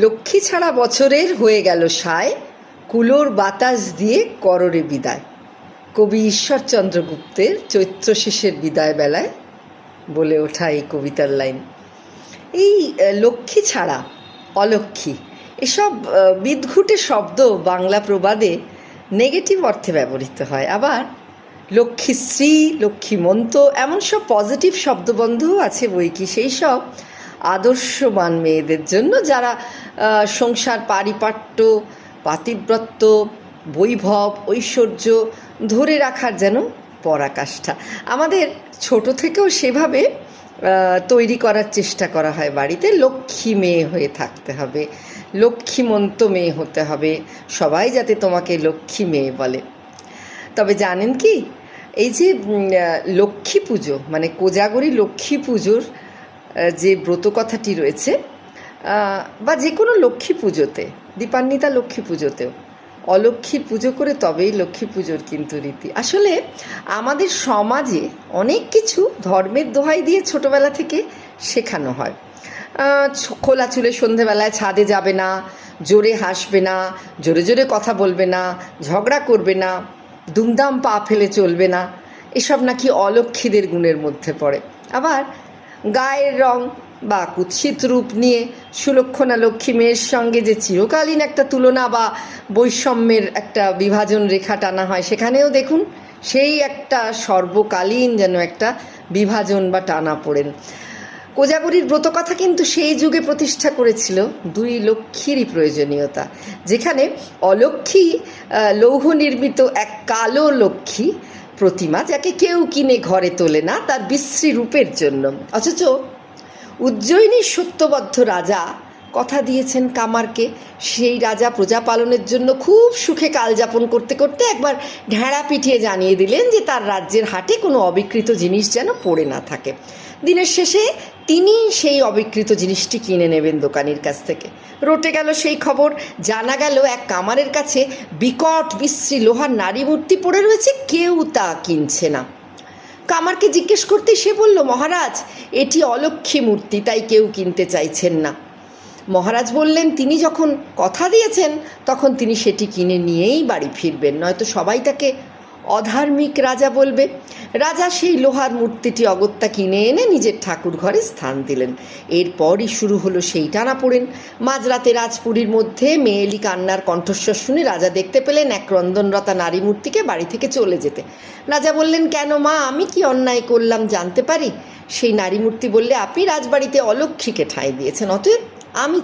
লক্ষ্মী ছাড়া বছরের হয়ে গেল সায়, কুলোর বাতাস দিয়ে কররে বিদায়। কবি ঈশ্বরচন্দ্র গুপ্তের চৈত্র শেষের বিদায় বেলায় বলে ওঠা এই কবিতার লাইন। এই লক্ষ্মী ছাড়া অলক্ষ্মী এসব বিদঘুটে শব্দ বাংলা প্রবাদে নেগেটিভ অর্থে ব্যবহৃত হয়। আবার লক্ষ্মীশ্রী, লক্ষ্মীমন্ত এমন সব পজিটিভ শব্দবন্ধও আছে বই কি। সেই সব আদর্শবান মেয়েদের জন্য যারা সংসার, পারিপাট্য, পাতিব্রত্য, বৈভব, ঐশ্বর্য ধরে রাখার যেন পরাকাষ্ঠা। আমাদের ছোট থেকেও সেভাবে তৈরি করার চেষ্টা করা হয়। বাড়িতে লক্ষ্মী মেয়ে হয়ে থাকতে হবে, লক্ষ্মীমন্ত মেয়ে হতে হবে, সবাই যাতে তোমাকে লক্ষ্মী মেয়ে বলে। তবে জানেন কি, এই যে লক্ষ্মী পুজো মানে কোজাগরী লক্ষ্মী পুজোর যে ব্রত কথাটি রয়েছে, বা যে কোনো লক্ষ্মী পুজোতে, দীপান্বিতা লক্ষ্মী পুজোতেও অলক্ষ্মীর পুজো করে তবেই লক্ষ্মী পুজোর কিন্তু রীতি। আসলে আমাদের সমাজে অনেক কিছু ধর্মের দোহাই দিয়ে ছোটোবেলা থেকে শেখানো হয়। খোলা চুলে সন্ধেবেলায় ছাদে যাবে না, জোরে হাসবে না, জোরে জোরে কথা বলবে না, ঝগড়া করবে না, দুমদাম পা ফেলে চলবে না, এসব নাকি অলক্ষ্মীদের গুণের মধ্যে পড়ে। আবার গায়ের রং বা কুৎসিত রূপ নিয়ে সুলক্ষণা লক্ষ্মী মেয়ের সঙ্গে যে চিরকালীন একটা তুলনা বা বৈষম্যের একটা বিভাজন রেখা টানা হয়, সেখানেও দেখুন সেই একটা সর্বকালীন যেন একটা বিভাজন বা টানা পড়েন। কোজাগরীর ব্রতকথা কিন্তু সেই যুগে প্রতিষ্ঠা করেছিল দুই লক্ষ্মীরই প্রয়োজনীয়তা, যেখানে অলক্ষ্মী লৌহ নির্মিত এক কালো লক্ষ্মী প্রতিমা, যাকে কেউ কিনে ঘরে তোলে না তার বিশ্রী রূপের জন্য। অথচ উজ্জয়িনীর সত্যবদ্ধ রাজা কথা দিয়েছেন কামারকে। সেই রাজা প্রজা পালনের জন্য খুব সুখে কালযাপন করতে করতে একবার ঢেঁড়া পিটিয়ে জানিয়ে দিলেন যে তার রাজ্যের হাটে কোনো অবিকৃত জিনিস যেন পড়ে না থাকে। দিনের শেষে তিনি সেই অবিকৃত জিনিসটি কিনে নেবেন দোকানির কাছ থেকে। রটে গেল সেই খবর, জানা গেল এক কামারের কাছে বিকট বিশ্রী লোহার নারী মূর্তি পড়ে রয়েছে, কেউ তা কিনছে না। কামারকে জিজ্ঞেস করতে সে বলল, মহারাজ এটি অলক্ষ্মী মূর্তি, তাই কেউ কিনতে চাইছেন না। মহারাজ বললেন, তিনি যখন কথা দিয়েছেন তখন তিনি সেটি কিনে নিয়েই বাড়ি ফিরবেন, নয়তো সবাই তাকে অধার্মিক রাজা বলবে। রাজা সেই লোহার মূর্তিটি অগত্যা কিনে এনে নিজের ঠাকুর ঘরে স্থান দিলেন। এরপরই শুরু হলো সেই টানাপোড়েন। মাঝরাতে রাজপুরীর মধ্যে মেয়েলি কান্নার কণ্ঠস্বর শুনে রাজা দেখতে পেলেন এক ক্রন্দনরতা নারী মূর্তিকে বাড়ি থেকে চলে যেতে। রাজা বললেন, কেন মা, আমি কি অন্যায় করলাম জানতে পারি? সেই নারী মূর্তি বললে, আপনি রাজবাড়িতে অলক্ষ্মীকে ঠাঁই দিয়েছেন, অতএব আমি